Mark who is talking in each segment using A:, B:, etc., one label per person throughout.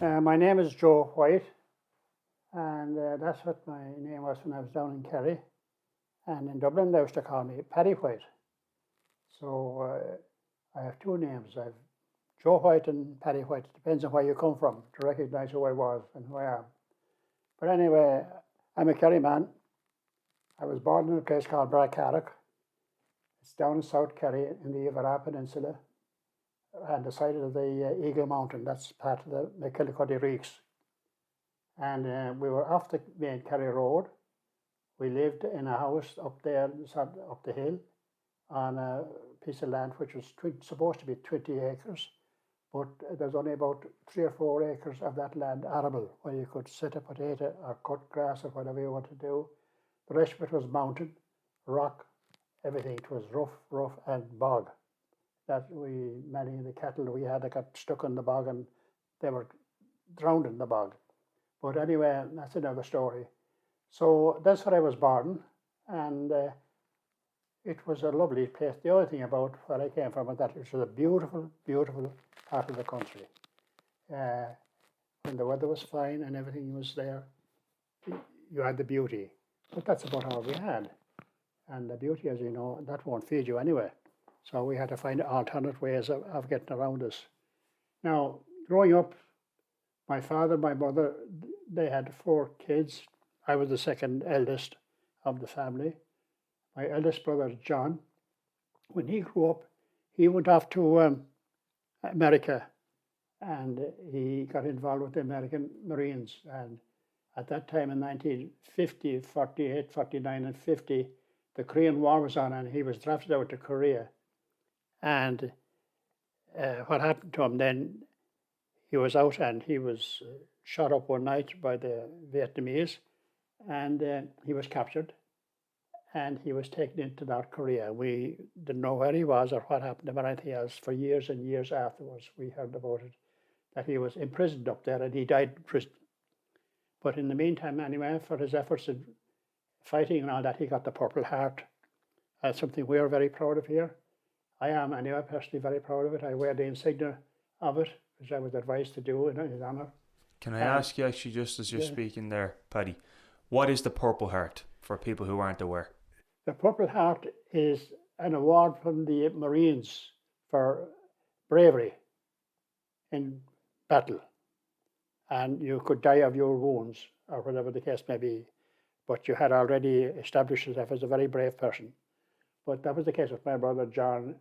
A: My name is Joe White, and that's what my name was when I was down in Kerry. And in Dublin, they used to call me Paddy White. So I have two names. I have Joe White and Paddy White. It depends on where you come from to recognise who I was and who I am. But anyway, I'm a Kerry man. I was born in a place called Bracarrock. It's down in South Kerry in the Iveragh Peninsula, and the side of the Eagle Mountain. That's part of the McKillicuddy Reeks. And we were off the main Kerry Road. We lived in a house up there, up the hill, on a piece of land which was supposed to be 20 acres, but there's only about 3 or 4 acres of that land arable, where you could set a potato or cut grass or whatever you want to do. The rest of it was mountain, rock, everything. It was rough and bog. That many of the cattle we had that got stuck in the bog and they were drowned in the bog. But anyway, that's another story. So that's where I was born, and it was a lovely place. The only thing about where I came from was that it was a beautiful, beautiful part of the country. When the weather was fine and everything was there, you had the beauty. But that's about all we had. And the beauty, as you know, that won't feed you anyway. So we had to find alternate ways of getting around us. Now, growing up, my father, my mother, they had 4 kids. I was the second eldest of the family. My eldest brother, John, when he grew up, he went off to America, and he got involved with the American Marines. And at that time in 1950, 48, 49 and 50, the Korean War was on, and he was drafted out to Korea. And what happened to him then, he was out and he was shot up one night by the Vietnamese, and he was captured and he was taken into North Korea. We didn't know where he was or what happened to him or anything else. For years and years afterwards, we heard about it, that he was imprisoned up there and he died in prison. But in the meantime, anyway, for his efforts in fighting and all that, he got the Purple Heart. That's something we are very proud of here. I am, anyway, personally very proud of it. I wear the insignia of it, which I was advised to do in his honour.
B: Can I ask you, actually, just as you're speaking there, Paddy, what is the Purple Heart for people who aren't aware?
A: The Purple Heart is an award from the Marines for bravery in battle. And you could die of your wounds, or whatever the case may be, but you had already established yourself as a very brave person. But that was the case with my brother John.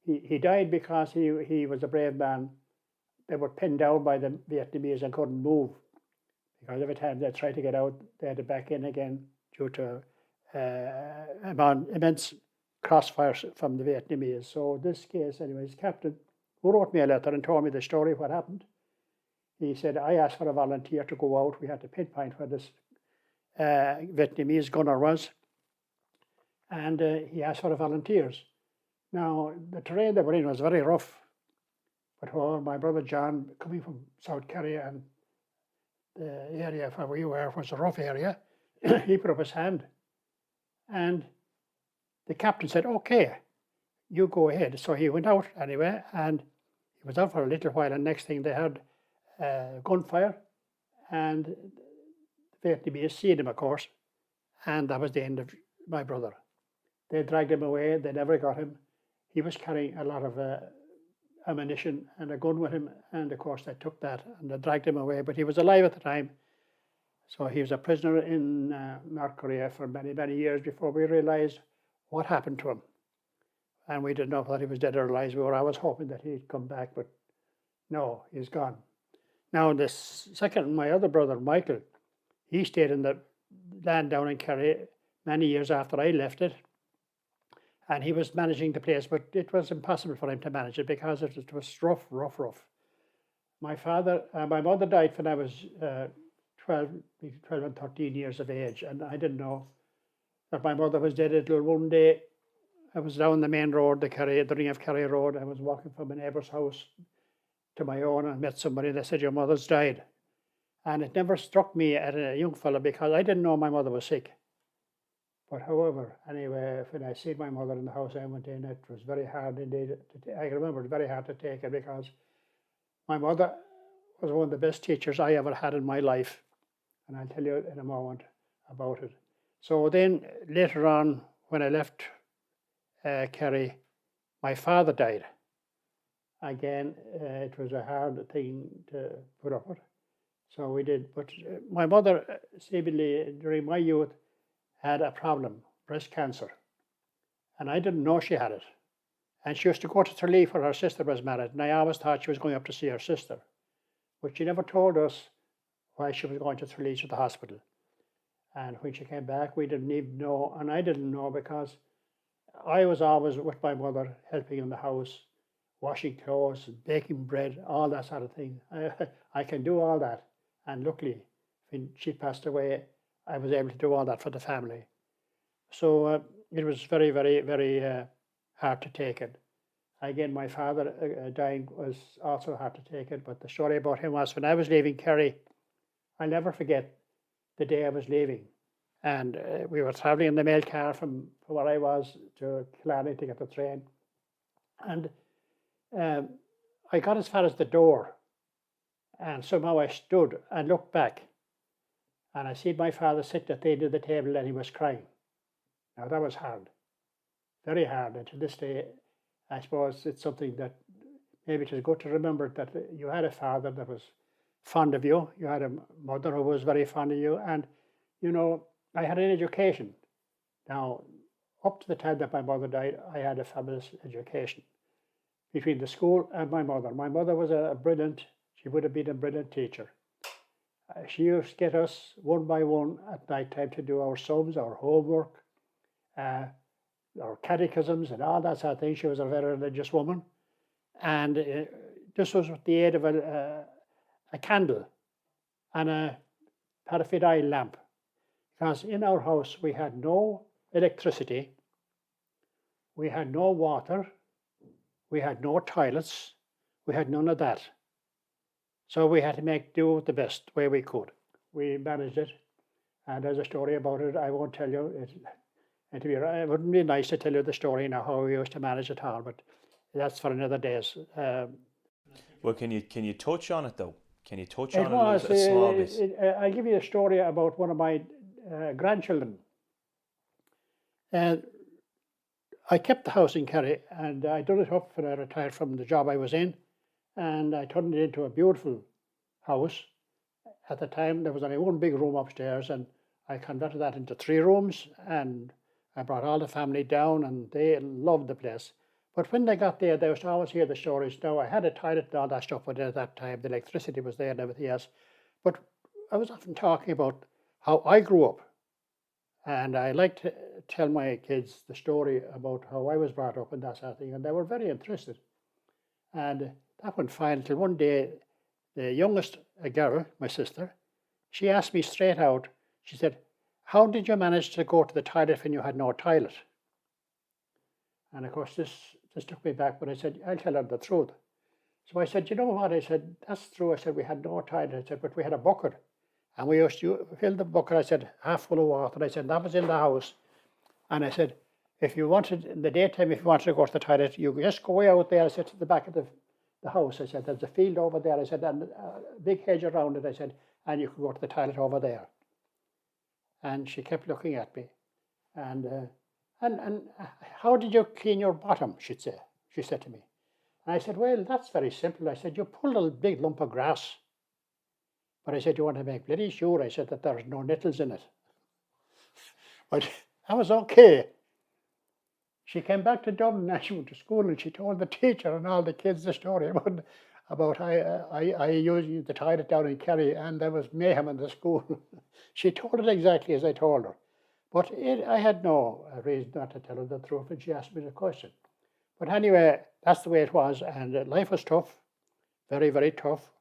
A: He died because he was a brave man. They were pinned down by the Vietnamese and couldn't move, because every time they tried to get out, they had to back in again due to immense crossfires from the Vietnamese. So this case, anyways, captain, who wrote me a letter and told me the story, what happened. He said, I asked for a volunteer to go out. We had to pinpoint where this Vietnamese gunner was. And he asked for volunteers. Now, the terrain they were in was very rough. But my brother John, coming from South Kerry, and the area where we were was a rough area, he put up his hand. And the captain said, okay, you go ahead. So he went out anyway, and he was out for a little while, and next thing they heard gunfire, and the Vietnamese seen him, of course, and that was the end of my brother. They dragged him away. They never got him. He was carrying a lot of ammunition and a gun with him, and of course they took that and they dragged him away. But he was alive at the time, so he was a prisoner in North Korea for many, many years before we realized what happened to him. And we didn't know whether he was dead or alive. We were always hoping that he'd come back, but no, he's gone. Now, my other brother, Michael, he stayed in the land down in Kerry many years after I left it. And he was managing the place, but it was impossible for him to manage it because it was rough. My mother died when I was 12 and 13 years of age, and I didn't know that my mother was dead until one day I was down the main road, the Ring of Kerry Road. I was walking from a neighbour's house to my own and met somebody, and they said, your mother's died. And it never struck me as a young fella because I didn't know my mother was sick. But however, anyway, when I seen my mother in the house, I went in. It was very hard indeed. I remember it very hard to take it because my mother was one of the best teachers I ever had in my life. And I'll tell you in a moment about it. So then later on, when I left Kerry, my father died. Again, it was a hard thing to put up with. So we did. But my mother, seemingly during my youth, had a problem, breast cancer. And I didn't know she had it. And she used to go to Tralee where her sister was married. And I always thought she was going up to see her sister. But she never told us why she was going to Tralee to the hospital. And when she came back, we didn't even know. And I didn't know because I was always with my mother, helping in the house, washing clothes, baking bread, all that sort of thing. I can do all that. And luckily, when she passed away, I was able to do all that for the family. So it was very, very, very hard to take it. Again, my father dying was also hard to take it. But the story about him was when I was leaving Kerry, I'll never forget the day I was leaving. And we were travelling in the mail car from where I was to Killarney to get the train. And I got as far as the door. And somehow I stood and looked back. And I seen my father sitting at the end of the table and he was crying. Now that was hard. Very hard. And to this day, I suppose it's something that maybe it is good to remember that you had a father that was fond of you. You had a mother who was very fond of you. And, you know, I had an education. Now, up to the time that my mother died, I had a fabulous education between the school and my mother. My mother was she would have been a brilliant teacher. She used to get us one by one at night time to do our sums, our homework, our catechisms and all that sort of thing. She was a very religious woman. And this was with the aid of a candle and a paraffin oil lamp. Because in our house we had no electricity, we had no water, we had no toilets, we had none of that. So we had to make do with the best way we could. We managed it, and there's a story about it. I won't tell you. It wouldn't be nice to tell you the story now how we used to manage it all, but that's for another day's.
B: Well, can you touch on it though? Can you touch on it a small bit?
A: I'll give you a story about one of my grandchildren. I kept the house in Kerry, and I done it up when I retired from the job I was in, and I turned it into a beautiful house. At the time, there was only one big room upstairs, and I converted that into 3 rooms, and I brought all the family down, and they loved the place. But when they got there, they used to always hear the stories. Now, I had a toilet and all that stuff with it at that time. The electricity was there and everything else. But I was often talking about how I grew up. And I like to tell my kids the story about how I was brought up and that sort of thing. And they were very interested. And that went fine until one day, the youngest girl, my sister, she asked me straight out, she said, "How did you manage to go to the toilet when you had no toilet?" And of course, this took me back, but I said, I'll tell her the truth. So I said, you know what? I said, that's true. I said, we had no toilet. I said, but we had a bucket. And we used to fill the bucket, I said, half full of water. I said, that was in the house. And I said, if you wanted, in the daytime, if you wanted to go to the toilet, you just go way out there. I said, to the back of the house. I said, there's a field over there. I said, and a big hedge around it. I said, and you can go to the toilet over there. And she kept looking at me. And how did you clean your bottom, she said to me. And I said, well, that's very simple. I said, you pull a big lump of grass. But I said, you want to make bloody sure, I said, that there's no nettles in it. But that was okay. She came back to Dublin and she went to school and she told the teacher and all the kids the story about I used the toilet down in Kerry and there was mayhem in the school. She told it exactly as I told her. But I had no reason not to tell her the truth when she asked me the question. But anyway, that's the way it was. And life was tough, very, very tough.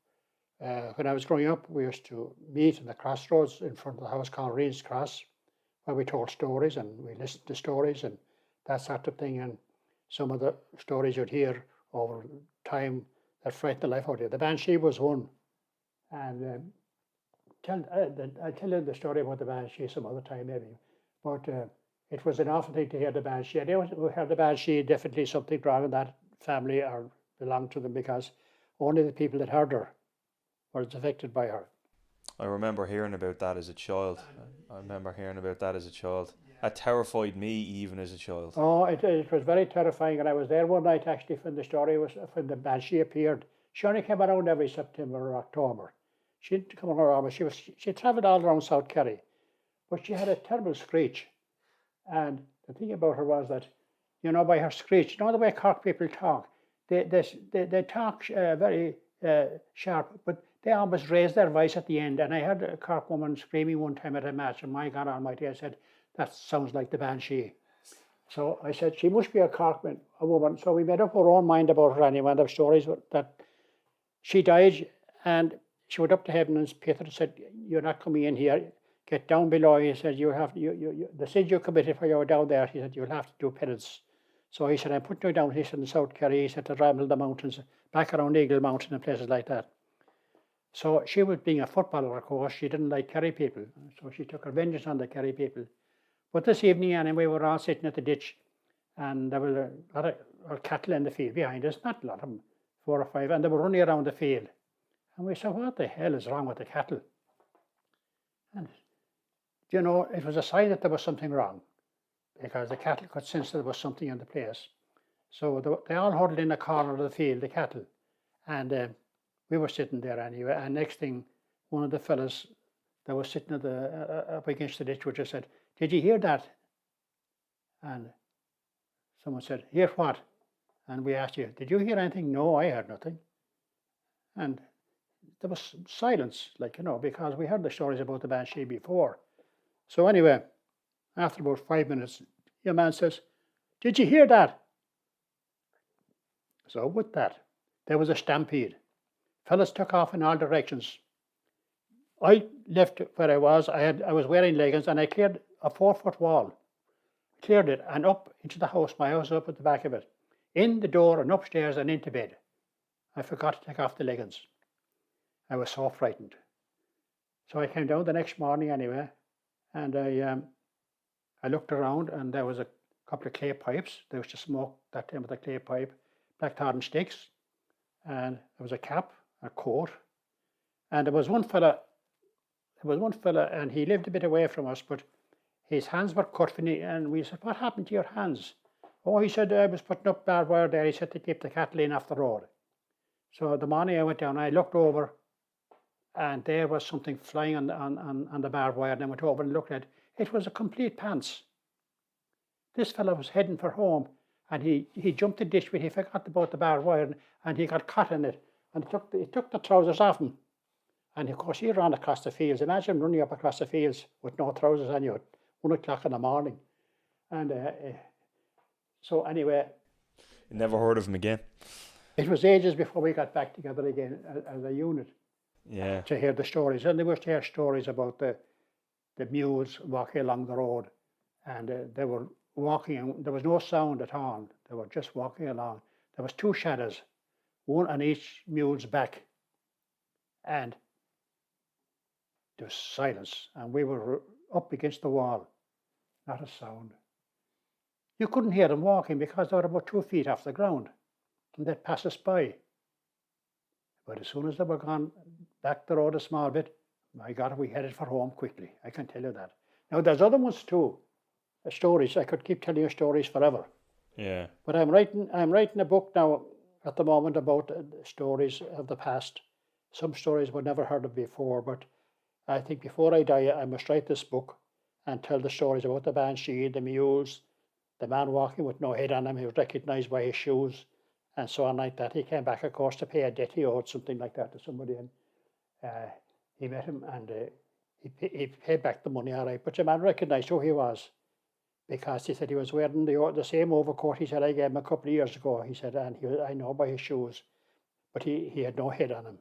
A: When I was growing up, we used to meet in the crossroads in front of the house called Reed's Cross, where we told stories and we listened to stories and that sort of thing. And some of the stories you'd hear over time that frightened the life out of you. The Banshee was one. And I'll tell you the story about the Banshee some other time maybe. But it was an awful thing to hear the Banshee. I knew who heard the Banshee, definitely something wrong in that family or belonged to them, because only the people that heard her was affected by her.
B: I remember hearing about that as a child. That terrified me even as a child.
A: Oh, it was very terrifying, and I was there one night actually when the story was, when the banshee appeared. She only came around every September or October. She didn't come around, but she travelled all around South Kerry, but she had a terrible screech. And the thing about her was that, you know, by her screech, you know the way Cork people talk, they talk very sharp, but they always raise their voice at the end. And I heard a Cork woman screaming one time at a match, and my God Almighty, I said, that sounds like the banshee. So I said, she must be a Corkman, a woman. So we made up our own mind about her anyway. And there were stories that she died, and she went up to heaven, and Peter said, you're not coming in here. Get down below. He said, you have the sin you committed while you were down there. He said, you'll have to do penance. So he said, I'm putting you down. He said, in South Kerry. He said, to ramble the mountains, back around Eagle Mountain and places like that. So she was being a footballer, of course. She didn't like Kerry people. So she took her vengeance on the Kerry people. But this evening, anyway, we were all sitting at the ditch, and there was a lot of cattle in the field behind us, not a lot of them, 4 or 5, and they were running around the field. And we said, what the hell is wrong with the cattle? And, you know, it was a sign that there was something wrong, because the cattle could sense that there was something in the place. So they all huddled in a corner of the field, the cattle, and we were sitting there anyway. And next thing, one of the fellas that was sitting at up against the ditch just said, did you hear that? And someone said, hear what? And we asked you, did you hear anything? No, I heard nothing. And there was silence, like, you know, because we heard the stories about the banshee before. So anyway, after about 5 minutes, your man says, did you hear that? So with that, there was a stampede. Fellas took off in all directions. I left where I was. I was wearing leggings, and I cleared a 4-foot wall. Cleared it and up into the house. My house up at the back of it. In the door and upstairs and into bed. I forgot to take off the leggings. I was so frightened. So I came down the next morning anyway, and I looked around, and there was a couple of clay pipes. There was just smoke that time with a clay pipe, black tar and sticks, and there was a cap, a coat, and there was one fella, and he lived a bit away from us, but his hands were cut, and we said, what happened to your hands? Oh, he said, I was putting up barbed wire there. He said to keep the cattle in off the road. So the morning I went down, I looked over, and there was something flying on the barbed wire, and I went over and looked at it. It was a complete pants. This fellow was heading for home, and he jumped the ditch, but he forgot about the barbed wire, and he got caught in it, and he took the trousers off him. And of course, he ran across the fields. Imagine running up across the fields with no trousers on you at 1 o'clock in the morning. And so anyway,
B: You never heard of him again.
A: It was ages before we got back together again as a unit.
B: Yeah.
A: To hear the stories, and they were to hear stories about the mules walking along the road, and they were walking, and there was no sound at all. They were just walking along. There was 2 shadows, one on each mule's back, and there was silence, and we were up against the wall, not a sound. You couldn't hear them walking because they were about 2 feet off the ground, and they'd pass us by. But as soon as they were gone back the road a small bit, my God, we headed for home quickly. I can tell you that. Now, there's other ones too, stories. I could keep telling you stories forever.
B: Yeah.
A: But I'm writing a book now at the moment about stories of the past. Some stories were never heard of before, but I think before I die, I must write this book and tell the stories about the banshee, the mules, the man walking with no head on him. He was recognised by his shoes, and so on like that. He came back, of course, to pay a debt he owed, something like that, to somebody, and he met him, and he paid back the money, all right. But the man recognised who he was, because he said he was wearing the same overcoat he said I gave him a couple of years ago. He said, and I know by his shoes, but he had no head on him.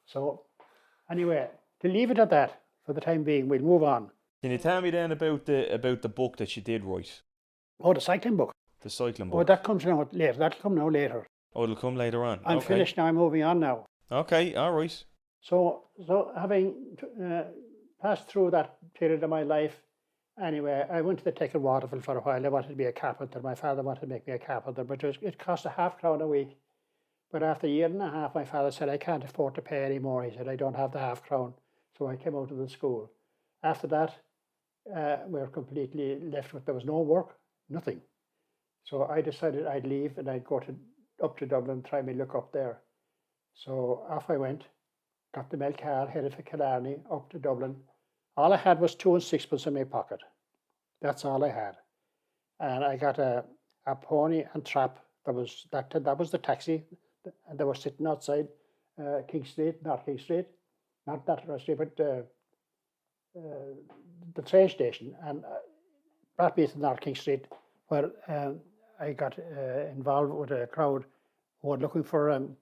A: So anyway, to leave it at that for the time being, we'll move on.
B: Can you tell me then about the book that you did write?
A: Oh, the cycling book.
B: The cycling book.
A: Oh, that comes now later. That'll come now later.
B: Oh, it'll come later on.
A: I'm finished now. I'm moving on now.
B: Okay, all right.
A: So having passed through that period of my life, anyway, I went to the Tech in Waterville for a while. I wanted to be a carpenter. My father wanted to make me a carpenter, but it cost £0.50 a week But after a year and a half, my father said, I can't afford to pay anymore. He said, I don't have the half-crown. So I came out of the school. After that, we were completely left with, there was no work, nothing. So I decided I'd leave and I'd go up to Dublin, try my luck up there. So off I went, got the milk car, headed for Killarney, up to Dublin. All I had was 2 and 6pence in my pocket. That's all I had. And I got a pony and trap. That was the taxi. And they were sitting outside King Street, not King Street, not that street, but the train station, and brought me to North King Street, where I got involved with a crowd who were looking for an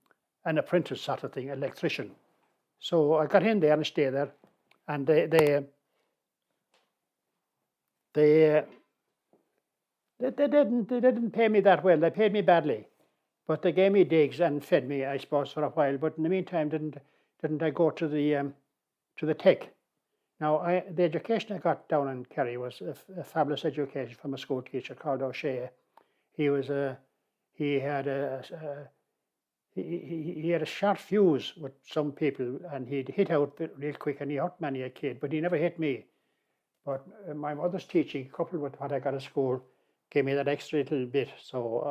A: apprentice sort of thing, electrician. So I got in there and stayed there, and they didn't pay me that well. They paid me badly, but they gave me digs and fed me, I suppose, for a while. But in the meantime, didn't I go to the tech? Now, the education I got down in Kerry was a fabulous education from a school teacher called O'Shea. He had a sharp fuse with some people, and he'd hit out real quick, and he hurt many a kid, but he never hit me. But my mother's teaching, coupled with what I got at school, gave me that extra little bit. So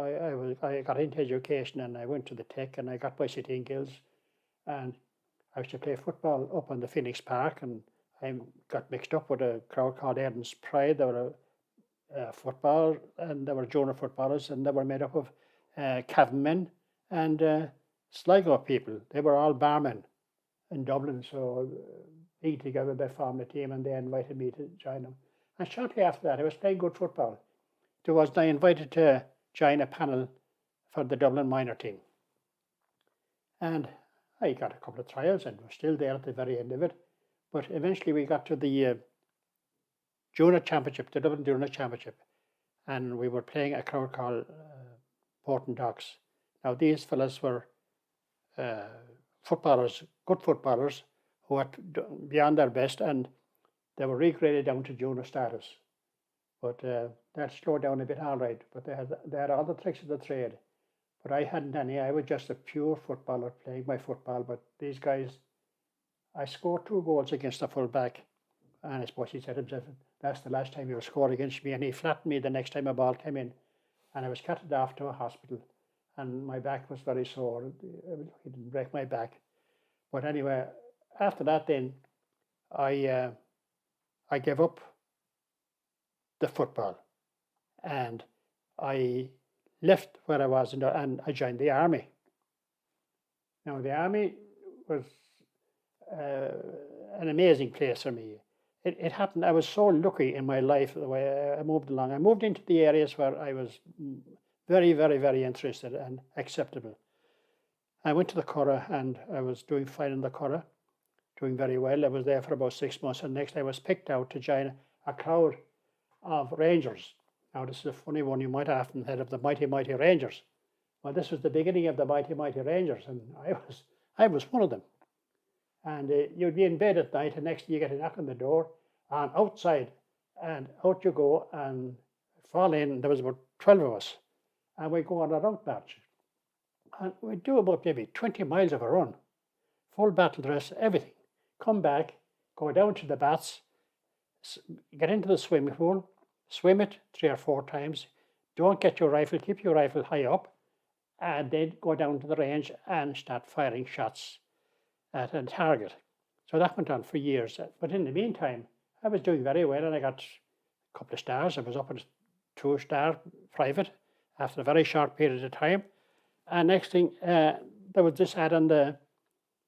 A: I got into education, and I went to the tech, and I got my sitting gills, and I used to play football up on the Phoenix Park, and I got mixed up with a crowd called Aiden's Pride. They were football, and they were junior footballers, and they were made up of Cavan men and Sligo people. They were all barmen in Dublin, so being together they formed a team, and they invited me to join them. And shortly after that, I was playing good football. I invited to join a panel for the Dublin minor team. And I got a couple of trials and was still there at the very end of it. But eventually we got to the junior championship, the Dublin Junior Championship, and we were playing a crowd called Porton Docks. Now these fellas were footballers, good footballers, who were beyond their best, and they were regraded down to junior status. But that slowed down a bit, all right. But they had all the tricks of the trade. But I hadn't any. I was just a pure footballer playing my football. But these guys, I scored 2 goals against the full-back. And I suppose he said himself, that's the last time you scored against me. And he flattened me the next time a ball came in. And I was carted off to a hospital. And my back was very sore. He didn't break my back. But anyway, after that then, I gave up the football. And I left where I was and I joined the army. Now the army was an amazing place for me. It happened, I was so lucky in my life the way I moved along. I moved into the areas where I was very, very, very interested and acceptable. I went to the Curragh and I was doing fine in the Curragh, doing very well. I was there for about 6 months, and next I was picked out to join a crowd of Rangers. Now this is a funny one, you might have often heard of the Mighty Mighty Rangers. Well, this was the beginning of the Mighty Mighty Rangers, and I was one of them. And you'd be in bed at night, and next you get a knock on the door, and outside, and out you go, and fall in. There was about 12 of us, and we go on a route march. And we do about maybe 20 miles of a run, full battle dress, everything. Come back, go down to the baths, get into the swimming pool, swim it 3 or 4 times. Don't get your rifle, keep your rifle high up, and then go down to the range and start firing shots at a target. So that went on for years. But in the meantime, I was doing very well, and I got a couple of stars. I was up at 2-star private after a very short period of time. And next thing, there was this ad on the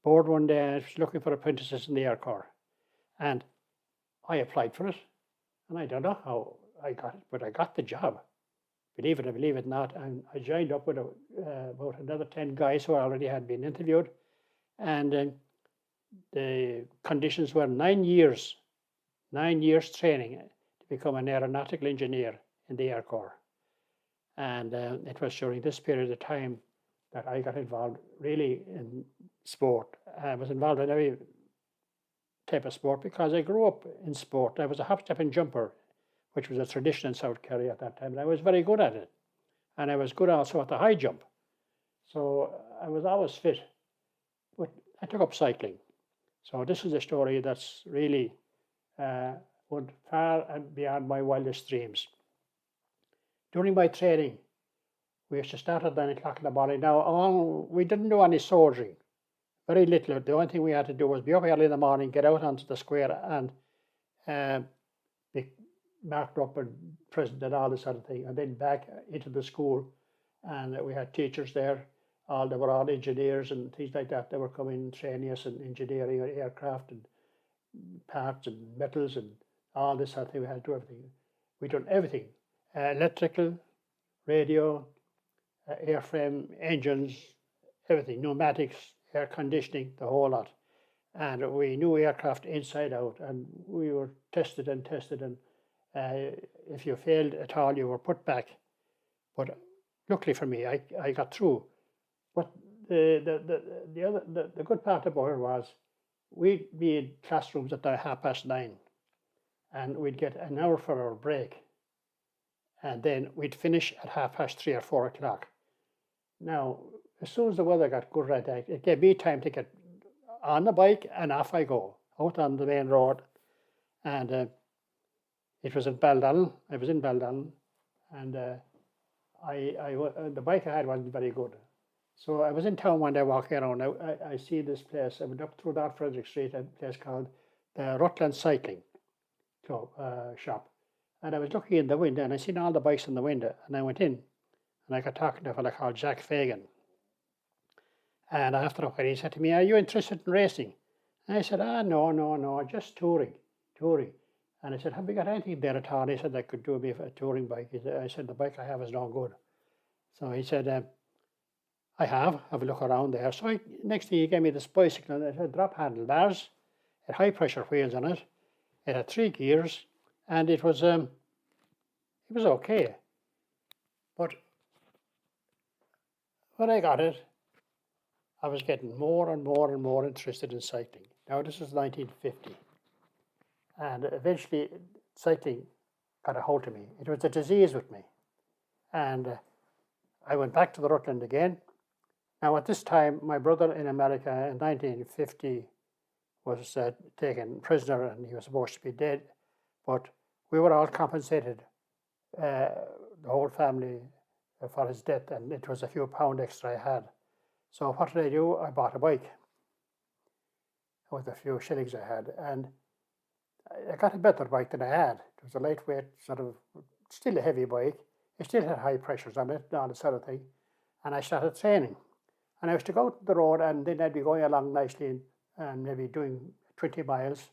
A: board one day, and I was looking for apprentices in the Air Corp. And I applied for it, and I don't know how I got it, but I got the job. Believe it or believe it not. And I joined up with about another 10 guys who already had been interviewed. And the conditions were 9 years training to become an aeronautical engineer in the Air Corp. And it was during this period of time that I got involved really in sport. I was involved in every type of sport because I grew up in sport. I was a hop, step and jumper, which was a tradition in South Kerry at that time, and I was very good at it. And I was good also at the high jump. So I was always fit, but I took up cycling. So this is a story that's really went far and beyond my wildest dreams. During my training, we used to start at 9 o'clock in the morning. Now, we didn't do any soldiering, very little. The only thing we had to do was be up early in the morning, get out onto the square and be marked up and present and all this sort of thing, and then back into the school. And we had teachers there. They were all engineers and things like that. They were coming and training us in engineering and aircraft and parts and metals and all this sort of thing. We had to do everything. We done everything: electrical, radio, airframe, engines, everything, pneumatics, air conditioning, the whole lot. And we knew aircraft inside out, and we were tested and tested. And if you failed at all, you were put back. But luckily for me, I got through. But the good part about it was we'd be in classrooms at 9:30, and we'd get an hour for our break, and then we'd finish at 3:30 or 4 o'clock. Now, as soon as the weather got good right there, it gave me time to get on the bike, and off I go out on the main road. And it was in Baldallin. I was in Baldallin, and the bike I had wasn't very good. So I was in town one day walking around. I see this place. I went up through that Frederick Street, a place called the Rutland Cycling Club shop. And I was looking in the window, and I seen all the bikes in the window. And I went in, and I got talking to a fellow called Jack Fagan. And after a while, he said to me, "Are you interested in racing?" And I said, no, just touring. And I said, "Have you got anything there at all?" And he said, "I could do me a touring bike." I said, "The bike I have is no good." So he said, "I have a look around there." So next thing he gave me this bicycle, and it had drop handlebars, it had high pressure wheels on it, it had 3 gears, and it was okay. But when I got it, I was getting more and more and more interested in cycling. Now this was 1950, and eventually cycling got a hold of me. It was a disease with me, and I went back to the Rutland again. Now at this time, my brother in America in 1950 was taken prisoner, and he was supposed to be dead, but we were all compensated, the whole family, for his death, and it was a few pound extra I had. So what did I do? I bought a bike with a few shillings I had, and I got a better bike than I had. It was a lightweight, sort of, still a heavy bike. It still had high pressures on it, and all this sort of thing. And I started training. And I used to go to the road, and then I'd be going along nicely and maybe doing 20 miles.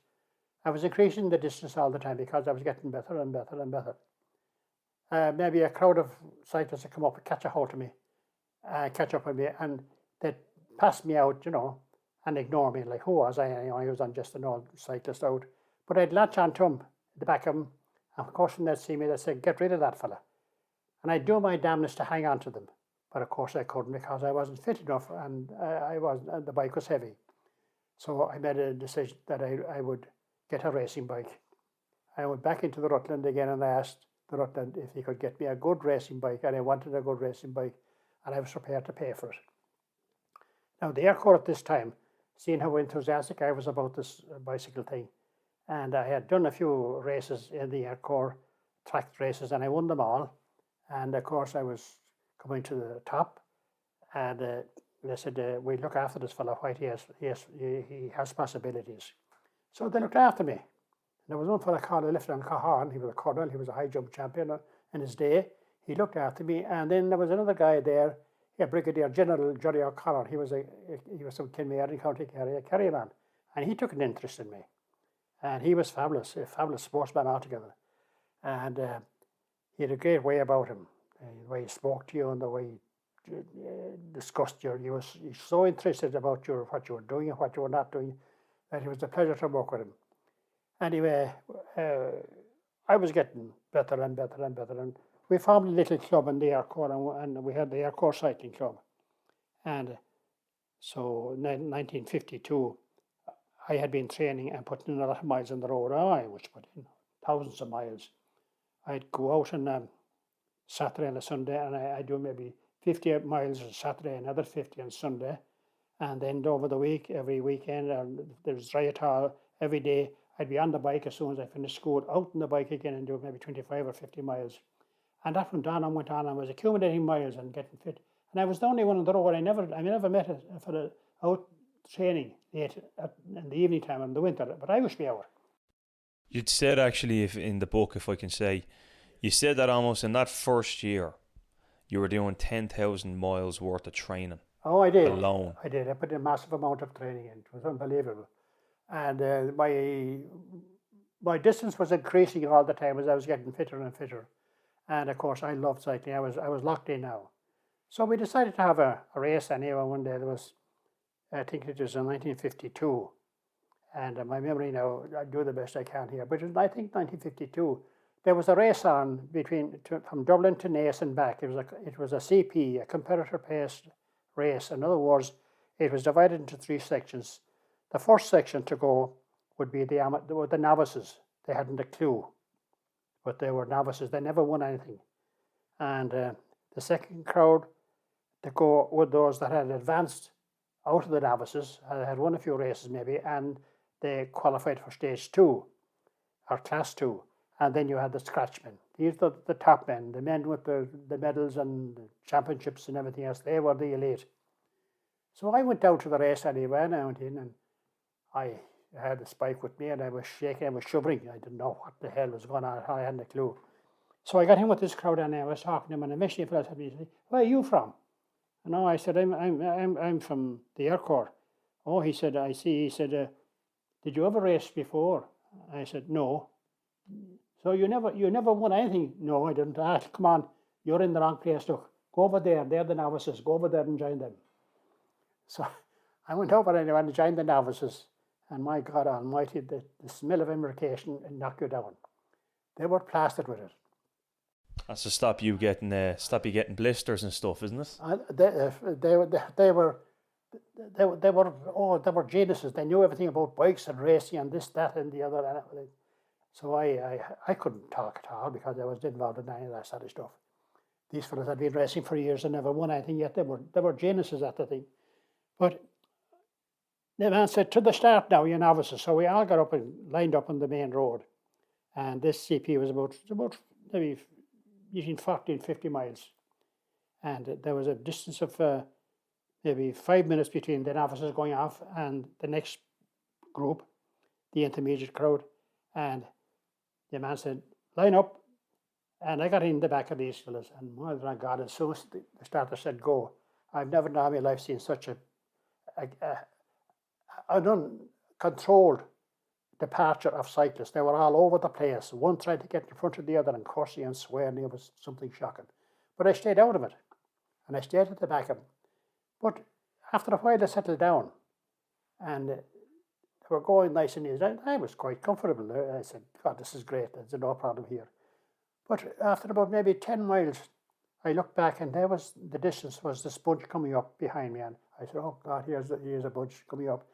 A: I was increasing the distance all the time because I was getting better and better and better. Maybe a crowd of cyclists would come up and catch a hold of me, catch up with me, and they'd pass me out, and ignore me, like, who was I? I was on just an old cyclist out. But I'd latch onto him, the back of him, and of course when they'd see me, they'd say, "Get rid of that fella." And I'd do my damnedest to hang on to them. But of course I couldn't, because I wasn't fit enough, and the bike was heavy. So I made a decision that I would get a racing bike. I went back into the Rutland again, and I asked the Rutland if he could get me a good racing bike, and I wanted a good racing bike, and I was prepared to pay for it. Now the Air Corp at this time, seeing how enthusiastic I was about this bicycle thing, and I had done a few races in the Air Corp, track races, and I won them all. And of course I was coming to the top, and they said, "We look after this fellow White. He has possibilities." So they looked after me. There was one fellow called Lieutenant Cahan. He was a colonel. He was a high jump champion in his day. He looked after me, and then there was another guy there, Brigadier General Johnny O'Connor. He was from Kinmare in County Kerry, a Kerry man, and he took an interest in me, and he was fabulous, a fabulous sportsman altogether, and he had a great way about him, the way he spoke to you and the way he discussed you. He's so interested about what you were doing and what you were not doing, that it was a pleasure to work with him. Anyway, I was getting better and better and better, and we formed a little club in the Air Corp, and we had the Air Corp Cycling Club. And so in 1952, I had been training and putting in a lot of miles on the road. I was putting in thousands of miles. I'd go out on Saturday and a Sunday, and I'd do maybe 50 miles on Saturday, another 50 on Sunday. And then over the week, every weekend, there was Rayatol every day. I'd be on the bike as soon as I finished school, out on the bike again and do maybe 25 or 50 miles. And that went on and went on. I was accumulating miles and getting fit. And I was the only one on the road. I never met a fella out training late in the evening time in the winter, but I wish me out.
B: You'd said actually, if in the book, if I can say, you said that almost in that first year, you were doing 10,000 miles worth of training.
A: Oh, I did.
B: Alone.
A: I did. I put a massive amount of training in. It was unbelievable. And my distance was increasing all the time as I was getting fitter and fitter. And of course, I loved cycling. I was locked in now. So we decided to have a race anyway one day. There was, I think it was in 1952. And my memory now, I do the best I can here. But I think 1952, there was a race on from Dublin to Naas and back. It was a CP, a competitor-paced race. In other words, it was divided into 3 sections. The first section to go would be the novices. They hadn't a clue, but they were novices. They never won anything. And the second crowd to go with those that had advanced out of the novices, had won a few races maybe, and they qualified for stage 2 or class 2. And then you had the scratchmen. These are the top men, the men with the medals and the championships and everything else. They were the elite. So I went down to the race anyway, and I went in and I had the spike with me and I was shaking, I was shivering. I didn't know what the hell was going on. I hadn't a clue. So I got in with this crowd and I was talking to him, and eventually a fellow said to me, "Where are you from?" And I said, I'm from the Air Corp. Oh, he said, I see. He said, "Did you ever race before?" I said, "No." "So you never won anything?" "No, I didn't." "Ah, come on, you're in the wrong place. Look, go over there. They're the novices. Go over there and join them." So I went over anyway and joined the novices. And my God Almighty, the smell of embarkation and knock you down. They were plastered with it.
B: That's to stop you getting blisters and stuff, isn't it?
A: They were geniuses. They knew everything about bikes and racing and this, that, and the other. So I couldn't talk at all because I was involved in any of that sort of stuff. These fellas had been racing for years and never won anything yet. They were geniuses at the thing. But the man said, "To the start now, you novices." So we all got up and lined up on the main road. And this CP was about maybe between 40 and 50 miles. And there was a distance of maybe 5 minutes between the novices going off and the next group, the intermediate crowd. And the man said, "Line up." And I got in the back of these fellas. And my God, as soon as the starter said go, I've never in my life seen such an uncontrolled departure of cyclists. They were all over the place. One tried to get in front of the other and cursing and swearing. It was something shocking. But I stayed out of it. And I stayed at the back of them. But after a while, they settled down. And they were going nice and easy. I was quite comfortable. I said, "God, this is great. There's no problem here." But after about maybe 10 miles, I looked back and the distance was this bunch coming up behind me. And I said, "Oh God, here's a bunch coming up."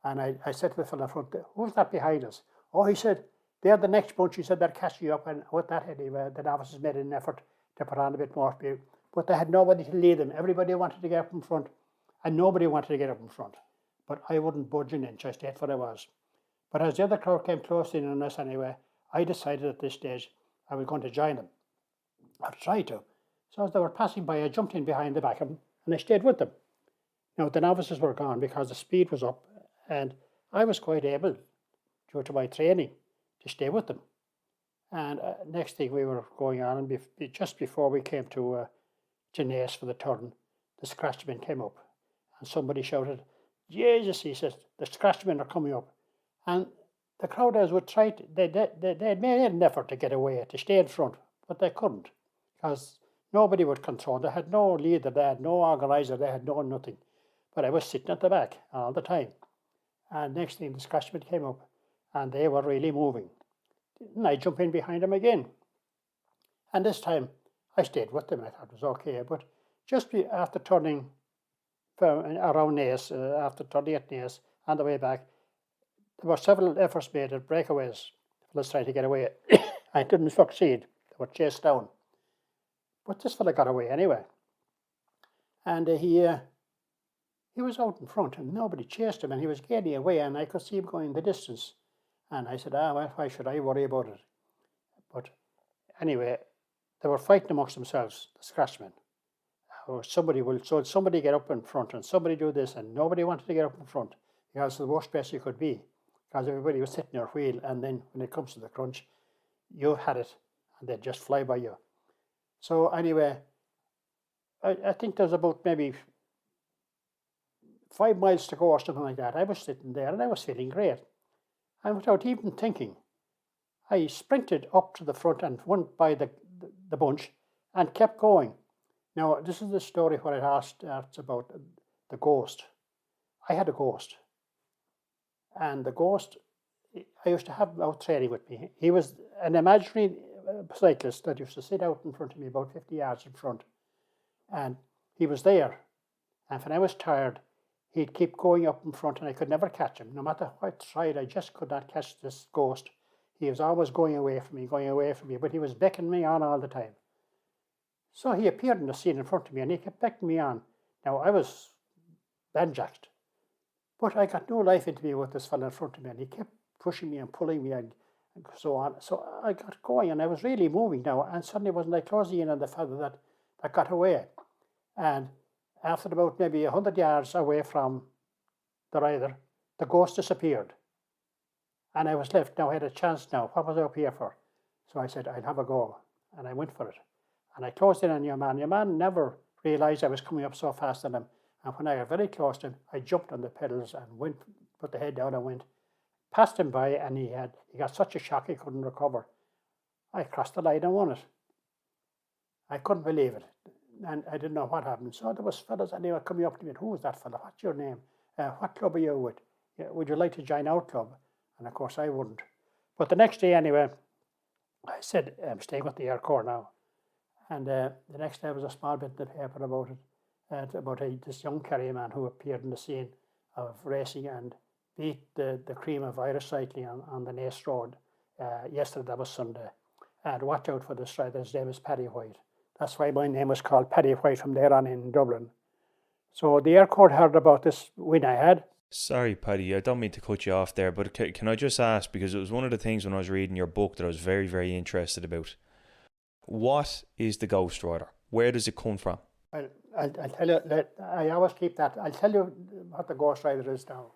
A: And I said to the fellow in front, "Who's that behind us?" "Oh," he said, "they're the next bunch." He said, "They're catching you up." And with that anyway, the novices made an effort to put on a bit more speed. But they had nobody to lead them. Everybody wanted to get up in front, and nobody wanted to get up in front. But I wouldn't budge an inch. I stayed where I was. But as the other crowd came close in on us anyway, I decided at this stage I was going to join them. I tried to. So as they were passing by, I jumped in behind the back of them, and I stayed with them. Now, the novices were gone because the speed was up, and I was quite able, due to my training, to stay with them. And next thing we were going on, and just before we came to Naas for the turn, the scratchmen came up, and somebody shouted, "Jesus," he says, "the scratchmen are coming up." And the crowd as would try to, they had made an effort to get away, to stay in front, but they couldn't, because nobody would control. They had no leader, they had no organizer, they had no nothing. But I was sitting at the back all the time. And next thing, the scratchmen came up, and they were really moving. And I jumped in behind them again. And this time, I stayed with them. I thought it was okay. But just after turning around Naas, after turning at Naas, on the way back, there were several efforts made at breakaways. Let's try to get away. I didn't succeed. They were chased down. But this fella got away anyway. And he was out in front and nobody chased him and he was getting away and I could see him going the distance. And I said, well, why should I worry about it? But anyway, they were fighting amongst themselves, the scratchmen. Or somebody get up in front and somebody do this and nobody wanted to get up in front because it's the worst place you could be because everybody was sitting their wheel and then when it comes to the crunch, you had it and they'd just fly by you. So anyway, I think there's about maybe 5 miles to go or something like that. I was sitting there and I was feeling great. And without even thinking, I sprinted up to the front and went by the bunch and kept going. Now, this is the story where I asked about the ghost. I had a ghost. And the ghost, I used to have him out training with me. He was an imaginary cyclist that used to sit out in front of me about 50 yards in front. And he was there. And when I was tired, he'd keep going up in front and I could never catch him. No matter what I tried, I just could not catch this ghost. He was always going away from me, but he was beckoning me on all the time. So he appeared in the scene in front of me and he kept beckoning me on. Now I was banjacked, but I got no life into me with this fellow in front of me and he kept pushing me and pulling me and so on. So I got going and I was really moving now and suddenly wasn't I closing in on the fellow that got away. And after about maybe 100 yards away from the rider, the ghost disappeared. And I was left. Now I had a chance now. What was I up here for? So I said, I'll have a go. And I went for it. And I closed in on your man. Your man never realized I was coming up so fast on him. And when I got very close to him, I jumped on the pedals and went, put the head down and went. Passed him by and he got such a shock he couldn't recover. I crossed the line and won it. I couldn't believe it. And I didn't know what happened. So there was fellas and they were coming up to me, who was that fella? What's your name? What club are you with? Would you like to join our club? And of course I wouldn't. But the next day anyway, I said, I'm staying with the Air Corp now. And the next day was a small bit in the paper about it, about this young Kerry man who appeared in the scene of racing and beat the cream of Irish cycling on the Naas Road. Yesterday, that was Sunday. And watch out for this rider, his name is Paddy White. That's why my name was called Paddy White from there on in Dublin. So the Air Corp heard about this win I had.
B: Sorry, Paddy, I don't mean to cut you off there, but can I just ask, because it was one of the things when I was reading your book that I was very, very interested about. What is the Ghost Rider? Where does it come from?
A: I'll tell you, I always keep that. I'll tell you what the Ghost Rider is now.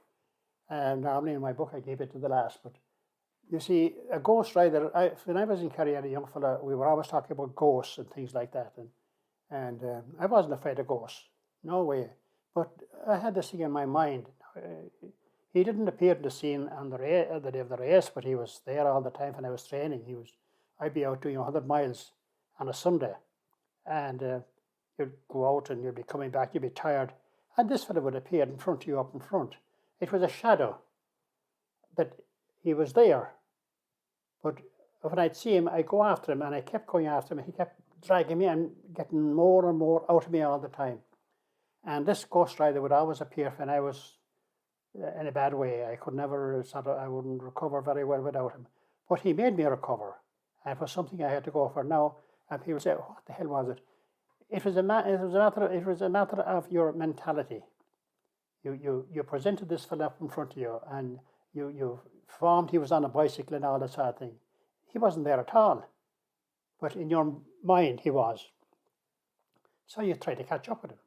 A: Normally in my book I keep it to the last, but you see, a Ghost Rider, when I was in Kerry as a young fella, we were always talking about ghosts and things like that. And I wasn't afraid of ghosts, no way. But I had this thing in my mind. He didn't appear in the scene on the day of the race, but he was there all the time when I was training. I'd be out doing 100 miles on a Sunday, and you'd go out and you'd be coming back, you'd be tired, and this fella would appear in front of you up in front. It was a shadow, but he was there. But when I'd see him, I'd go after him, and I kept going after him, and he kept dragging me and getting more and more out of me all the time. And this Ghost Rider would always appear when I was in a bad way. I could never, I wouldn't recover very well without him. But he made me recover. And it was something I had to go for now. And people say, what the hell was it? It was a matter of your mentality. You presented this fella up in front of you, and you formed he was on a bicycle and all that sort of thing. He wasn't there at all. But in your mind, he was. So you try to catch up with him.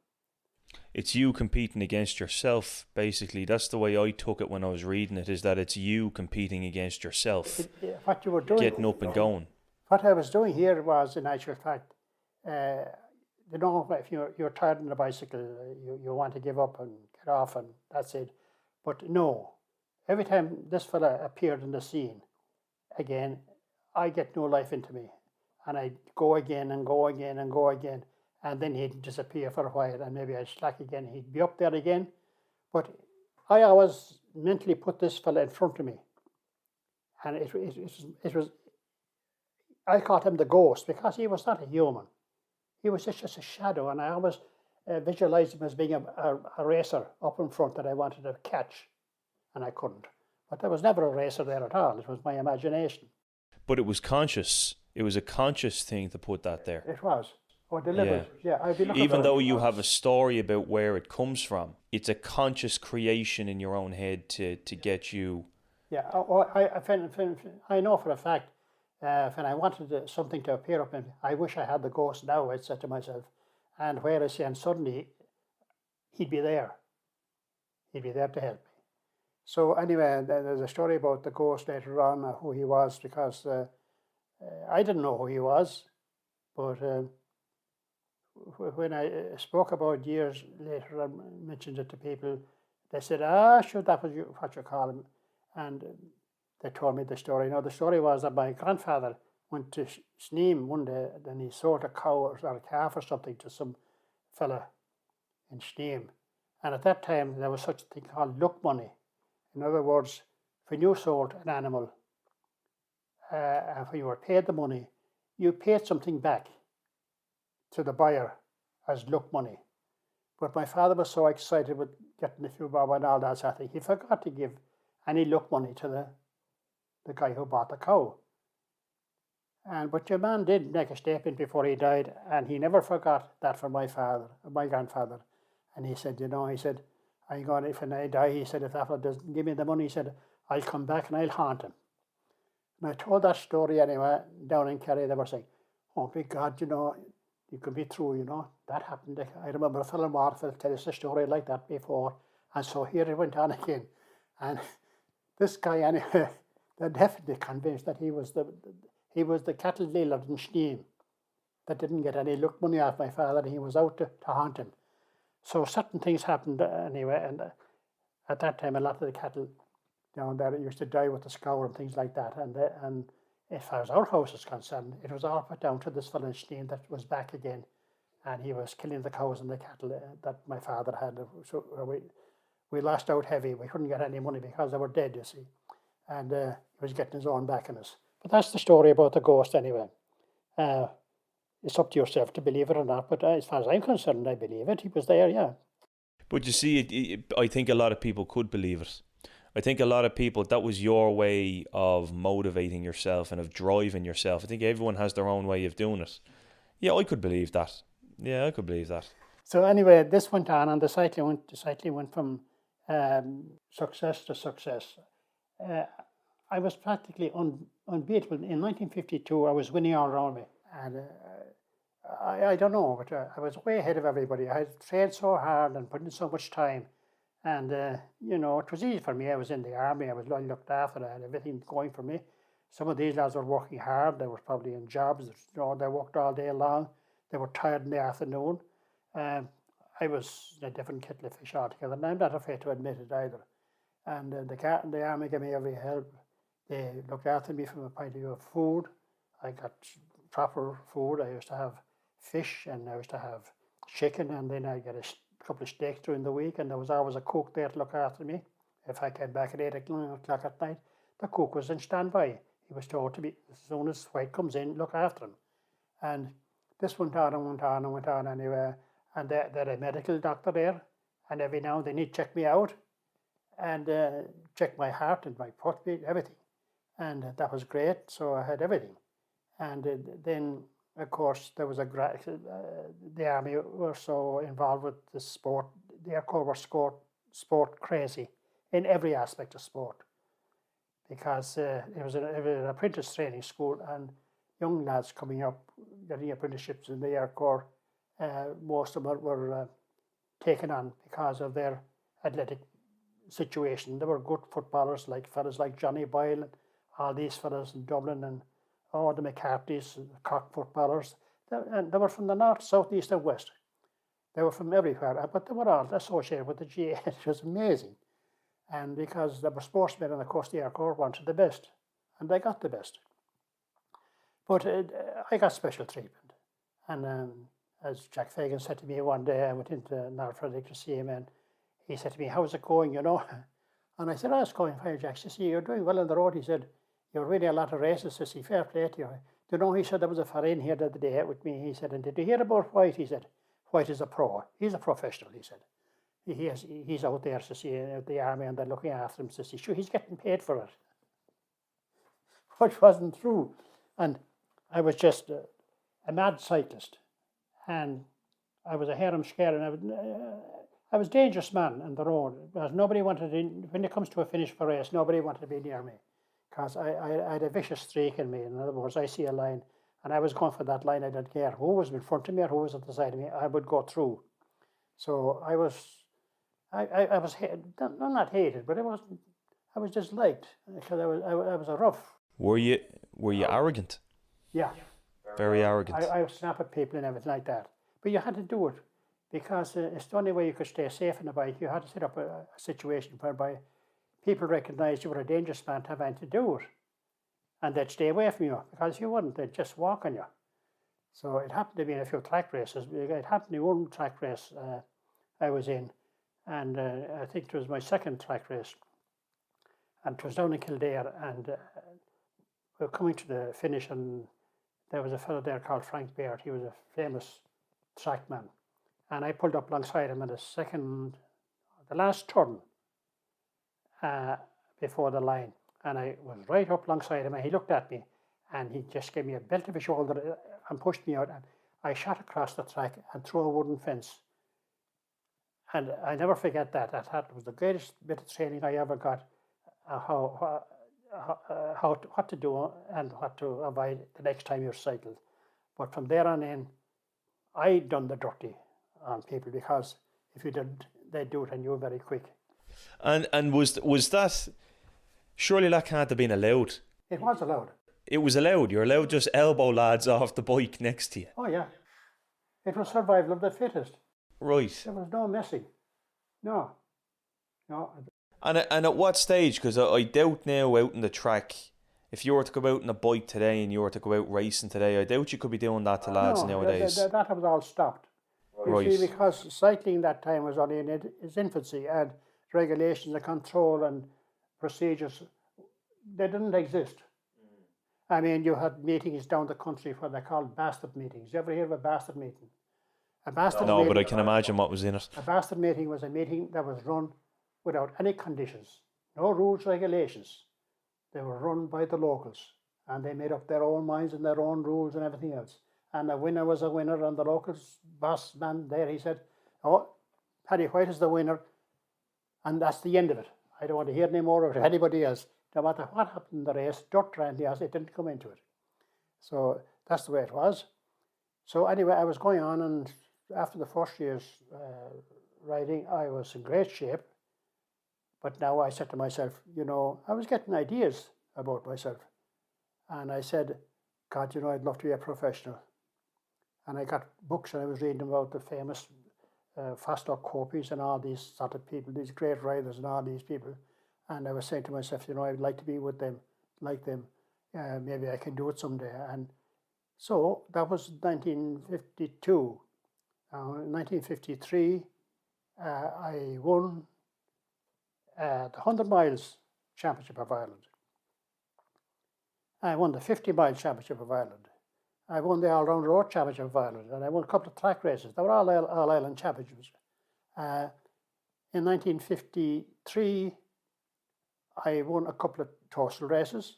B: It's you competing against yourself, basically. That's the way I took it when I was reading it, is that it's you competing against yourself.
A: What you were doing,
B: getting up and going.
A: What I was doing here was, in actual fact, you know, if you're tired on a bicycle, you want to give up and get off and that's it. But no, every time this fella appeared in the scene, again, I get no life into me. And I'd go again and go again and go again. And then he'd disappear for a while and maybe I'd slack again. He'd be up there again. But I always mentally put this fella in front of me. And it was I called him the ghost because he was not a human. He was just a shadow, and I always visualized him as being a racer up in front that I wanted to catch, and I couldn't. But there was never a racer there at all. It was my imagination.
B: But it was conscious. It was a conscious thing to put that there.
A: It was. or delivered. Yeah, I'd be looking
B: Even
A: for
B: though
A: it.
B: you have a story about where it comes from, it's a conscious creation in your own head to get you.
A: Yeah, I know for a fact, when I wanted something to appear up, and I wish I had the ghost now, I said to myself, and where is he? And suddenly he'd be there. He'd be there to help me. So anyway, there's a story about the ghost later on, who he was, because I didn't know who he was, but when I spoke about years later, I mentioned it to people, they said, sure, that was what you call him. And they told me the story. The story was that my grandfather went to Sneem one day, then he sold a cow or a calf or something to some fella in Sneem. And at that time, there was such a thing called luck money. In other words, when you sold an animal, and when you were paid the money, you paid something back to the buyer as luck money. But my father was so excited with getting the few bob and all that sort of thing, he forgot to give any luck money to the guy who bought the cow. But your man did make a statement before he died, and he never forgot that for my grandfather. And he said, he said, I'm going, if I die, he said, if that fella doesn't give me the money, he said, I'll come back and I'll haunt him. And I told that story anyway, down in Kerry. They were saying, oh, big God, you could be true, that happened. I remember a fellow in Waterford tell us a story like that before. And so here it went on again. And this guy, anyway, they're definitely convinced that he was the cattle dealer in Sneem that didn't get any luck money off my father, and he was out to haunt him. So certain things happened anyway, and at that time a lot of the cattle down there used to die with the scour and things like that. And as far as our house is concerned, it was all put down to this fellow in Sneem that was back again, and he was killing the cows and the cattle that my father had. So we lost out heavy. We couldn't get any money because they were dead, you see. And he was getting his own back on us. But that's the story about the ghost anyway. It's up to yourself to believe it or not. But as far as I'm concerned, I believe it. He was there, yeah.
B: But you see, I think a lot of people could believe it. I think a lot of people, that was your way of motivating yourself and of driving yourself. I think everyone has their own way of doing it. Yeah, I could believe that. Yeah, I could believe that.
A: So anyway, this went on, and the cycling went from success to success. I was practically unbeatable. In 1952, I was winning all around me. And I don't know, but I was way ahead of everybody. I had trained so hard and put in so much time. And, it was easy for me. I was in the army. I was well looked after. I had everything going for me. Some of these lads were working hard. They were probably in jobs. They worked all day long. They were tired in the afternoon. I was a different kettle of fish altogether, and I'm not afraid to admit it either. And the army gave me every help. They looked after me from a point of view of food. I got proper food. I used to have fish, and I used to have chicken, and then I get a couple of steaks during the week, and there was always a cook there to look after me. If I came back at 8 o'clock at night, the cook was in standby. He was told to be, as soon as White comes in, look after him. And this went on and went on and went on anyway. And they had a medical doctor there, and every now and then he'd check me out and check my heart and my pulse, everything. And that was great, so I had everything. And then, of course, there was the army were so involved with the sport. The Air Corp were sport crazy in every aspect of sport, because it was an apprentice training school, and young lads coming up, getting apprenticeships in the Air Corp, most of them were taken on because of their athletic situation. They were good footballers, like fellas like Johnny Boyle, and all these fellas in Dublin, and all the McCarthy's, Cork footballers. And they were from the north, south, east, and west. They were from everywhere, but they were all associated with the GA. It was amazing. And because they were sportsmen, and of course the Air Corps wanted the best, and they got the best. But I got special treatment. And as Jack Fagan said to me one day, I went into North Frederick to see him, and he said to me, how's it going, And I said, it's going fine, Jack. He said, you're doing well on the road. He said, you're winning a lot of races. I said, fair play to you. He said, there was a fella in here the other day with me. He said, and did you hear about White? He said, White is a pro. He's a professional, he said. He's out there to see the army, and they're looking after him. So sure, he's getting paid for it. Which wasn't true. And I was just a mad cyclist. and I was a harem scare, and I was a dangerous man on the road, because nobody wanted when it comes to a finish for a race, nobody wanted to be near me, because I had a vicious streak in me. In other words, I see a line, and I was going for that line. I didn't care who was in front of me or who was at the side of me. I would go through. So I was not hated, but I was disliked, because I was a rough.
B: Were you arrogant?
A: Yeah.
B: Very arrogant.
A: I would snap at people and everything like that. But you had to do it, because it's the only way you could stay safe on a bike. You had to set up a situation whereby people recognised you were a dangerous man to have anything to do with. And they'd stay away from you, because if you wouldn't, they'd just walk on you. So it happened to be in a few track races. It happened in one track race I was in, and I think it was my second track race. And it was down in Kildare, and we were coming to the finish, and there was a fellow there called Frank Baird. He was a famous trackman. And I pulled up alongside him in the last turn before the line. And I was right up alongside him, and he looked at me, and he just gave me a belt of his shoulder and pushed me out. And I shot across the track and through a wooden fence. And I never forget that. I thought it was the greatest bit of training I ever got, what to do and what to avoid the next time you're cycled. But from there on in, I done the dirty on people, because if you didn't, they'd do it on you very quick.
B: And was that, surely that can't have been allowed?
A: It was allowed.
B: It was allowed. You're allowed just elbow lads off the bike next to you.
A: Oh yeah, it was survival of the fittest.
B: Right.
A: There was no messing. No.
B: And at what stage? Because I doubt now out in the track, if you were to go out on a bike today and you were to go out racing today, I doubt you could be doing that to lads nowadays.
A: That was all stopped.
B: Right.
A: You see, because cycling that time was only in its infancy, and regulations and control and procedures, they didn't exist. I mean, you had meetings down the country where they called bastard meetings. You ever hear of a bastard meeting?
B: No, but I can imagine what was in it.
A: A bastard meeting was a meeting that was run without any conditions, no rules, regulations. They were run by the locals, and they made up their own minds and their own rules and everything else. And a winner was a winner, and the locals boss man there, he said, "Oh, Paddy White is the winner," and that's the end of it. I don't want to hear any more of anybody else. No matter what happened in the race, dirt or anything else, it didn't come into it. So that's the way it was. So anyway, I was going on, and after the first year's riding, I was in great shape. But now I said to myself, I was getting ideas about myself. And I said, God, I'd love to be a professional. And I got books, and I was reading about the famous Air Corp and all these sort of people, these great riders and all these people. And I was saying to myself, I'd like to be with them, like them. Maybe I can do it someday. And so that was 1952. In 1953, I won the 100 miles championship of Ireland. I won the 50 mile championship of Ireland. I won the all-round road championship of Ireland, and I won a couple of track races. They were all Ireland championships. In 1953, I won a couple of total races.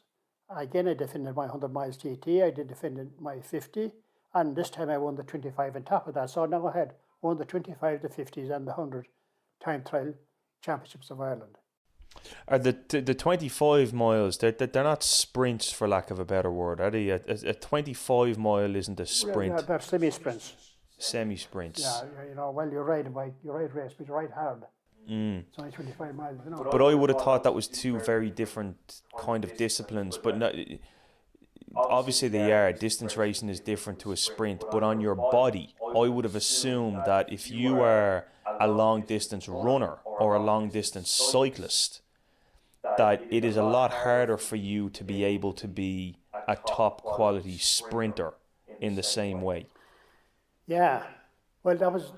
A: Again, I defended my 100 miles TT. I did defend my 50, and this time I won the 25 on top of that. So now I had won the 25, the 50s, and the 100 time trial championships of Ireland.
B: Are the 25 miles, they're not sprints, for lack of a better word, are they? A 25 mile isn't a sprint.
A: Yeah, they're semi-sprints.
B: Semi-sprints.
A: Yeah, well, you ride a bike, you ride race, but you ride hard. It's only 25 miles,
B: But I would have thought that was two very different kind of disciplines. But no, obviously they are. Distance racing is different to a sprint. But on your body, I would have assumed that if you are a long distance runner or a long distance cyclist, that it is a lot harder for you to be able to be a top quality sprinter in the same way.
A: Yeah, well, that was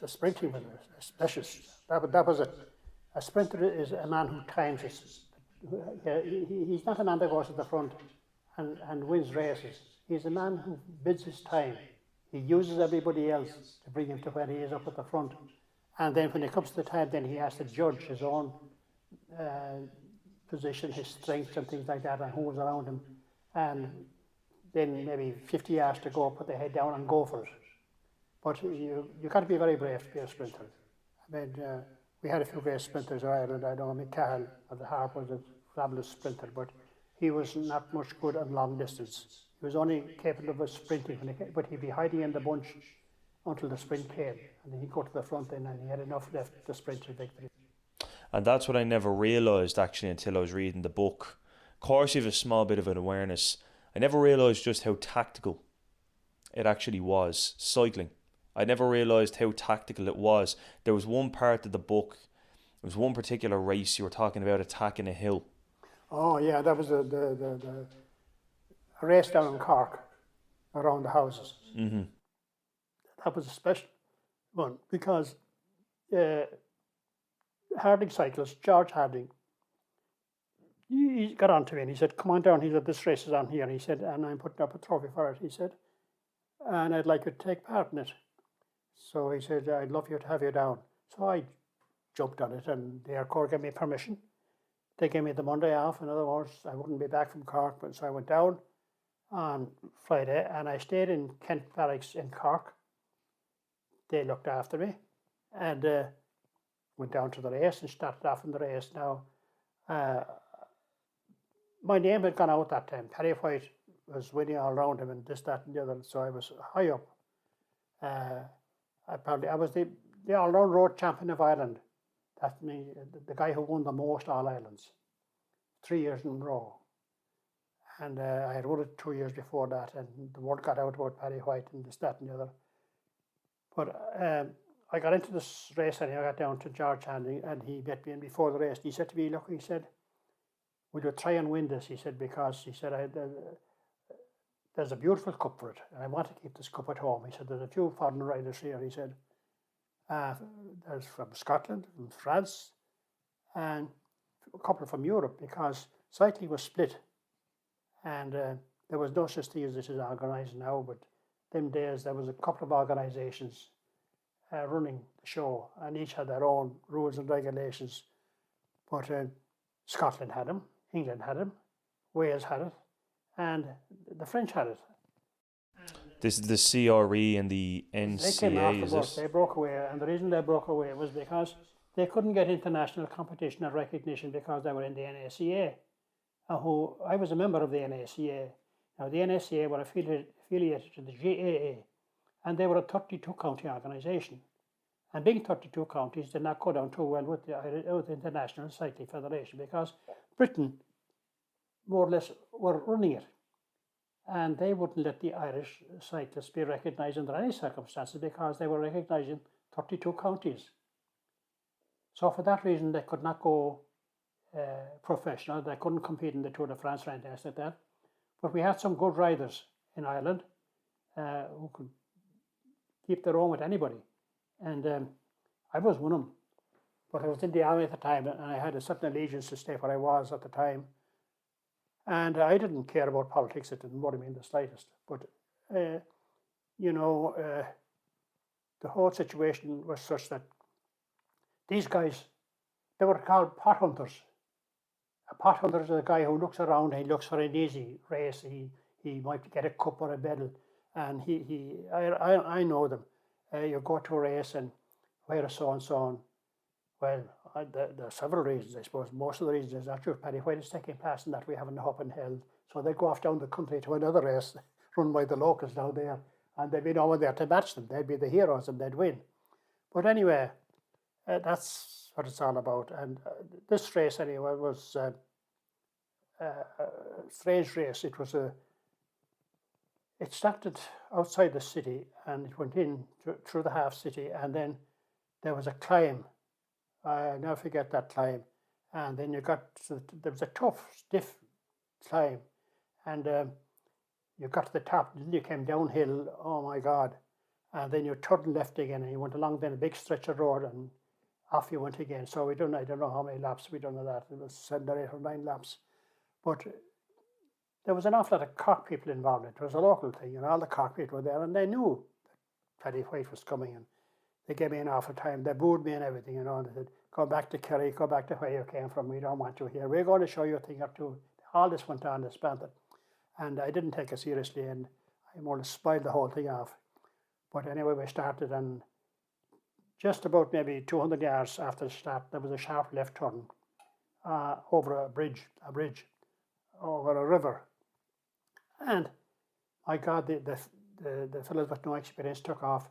A: the sprinting was a specialist. That was it. A sprinter is a man who times his. He's not a man that goes at the front and wins races. He's a man who bids his time. He uses everybody else to bring him to where he is up at the front. And then when it comes to the time, then he has to judge his own position, his strengths and things like that, and who's around him. And then maybe 50 yards to go, put the head down and go for it. But you got to be very brave to be a sprinter. I mean, we had a few great sprinters in Ireland. I know Michael of the Harp was a fabulous sprinter, but he was not much good on long distance. He was only capable of sprinting, but he'd be hiding in the bunch until the sprint came, and then he'd go to the front end, and he had enough left to sprint to victory.
B: And that's what I never realised actually until I was reading the book. Of course, you have a small bit of an awareness. I never realised just how tactical it actually was, cycling. I never realised how tactical it was. There was one part of the book, there was one particular race you were talking about attacking a hill.
A: Oh yeah, that was the race down in Cork around the houses.
B: Mm-hmm.
A: That was a special one because Harding cyclist, George Harding, he got on to me and he said, come on down. He said, this race is on here. And he said, and I'm putting up a trophy for it. He said, and I'd like you to take part in it. So he said, I'd love you to have you down. So I jumped on it and the Air Corp gave me permission. They gave me the Monday off. In other words, I wouldn't be back from Cork. But so I went down on Friday and I stayed in Kent Barracks in Cork. They looked after me and went down to the race and started off in the race. Now, my name had gone out that time. Paddy White was winning all around him and this, that and the other. So I was high up. I was the all-round road champion of Ireland. That's me, the guy who won the most All-Irelands, 3 years in a row. And I had won it 2 years before that, and the word got out about Paddy White and this, that and the other. But I got into this race and I got down to George Harding and he met me in before the race. He said to me, look, he said, will you try and win this? He said, because he said, there's a beautiful cup for it and I want to keep this cup at home. He said, there's a few foreign riders here. He said, there's from Scotland, from France, and a couple from Europe because cycling was split. And there was no such thing as this is organised now, but them days there was a couple of organisations running the show and each had their own rules and regulations. But Scotland had them, England had them, Wales had it, and the French had it.
B: This is the CRE and the NCA,
A: they came afterwards, they broke away, and the reason they broke away was because they couldn't get international competition and recognition because they were in the NACA. I was a member of the NACA. Now the NACA were affiliated to the GAA, and they were a 32 county organisation. And being 32 counties did not go down too well with the International Cycling Federation because Britain, more or less, were running it. And they wouldn't let the Irish cyclists be recognised under any circumstances because they were recognising 32 counties. So for that reason, they could not go professional. They couldn't compete in the Tour de France or anything like that. But we had some good riders in Ireland who could keep their own with anybody. And I was one of them. But I was in the army at the time and I had a certain allegiance to stay where I was at the time. And I didn't care about politics. It didn't worry me in the slightest. But, the whole situation was such that these guys, they were called pot hunters. A pot hunter is a guy who looks around, he looks for an easy race. He might get a cup or a medal. And I know them. You go to a race and where is so and so on. Well, there are several reasons, I suppose. Most of the reasons is that Paddy White is taking place and that we haven't up and held. So they go off down the country to another race run by the locals down there. And they'd be no one there to match them. They'd be the heroes and they'd win. But anyway, that's what it's all about. And this race anyway was a strange race. It started outside the city and it went in through the half city and then there was a climb. I never forget that climb. And then there was a tough, stiff climb. And you got to the top and then you came downhill, oh my God. And then you turned left again and you went along then a big stretch of road and off you went again. So I don't know how many laps we done of that. It was 7 or 8 or 9 laps. But there was an awful lot of Cork people involved. It was a local thing and all the Cork people were there and they knew that Paddy White was coming and they gave me an awful time. They booed me and everything, and they said, go back to Kerry, go back to where you came from. We don't want you here. We're going to show you a thing or two. All this went on, this banter. And I didn't take it seriously, and I more or less spoiled the whole thing off. But anyway, we started, and just about maybe 200 yards after the start, there was a sharp left turn over a bridge over a river. And my God, the fellows with no experience took off,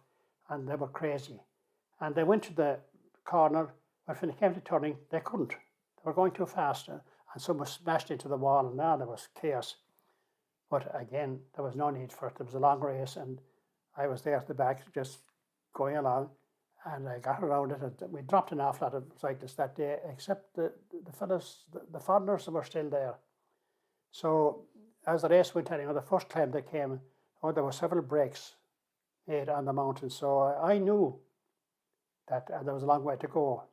A: and they were crazy. And they went to the corner, but when it came to turning, they couldn't. They were going too fast, and some was smashed into the wall, and now there was chaos. But again, there was no need for it. There was a long race, and I was there at the back, just going along, and I got around it, and we dropped an awful lot of cyclists that day, except the fellas, the foreigners were still there. So as the race went on, the first climb they came, there were several breaks made on the mountain. So I knew that there was a long way to go,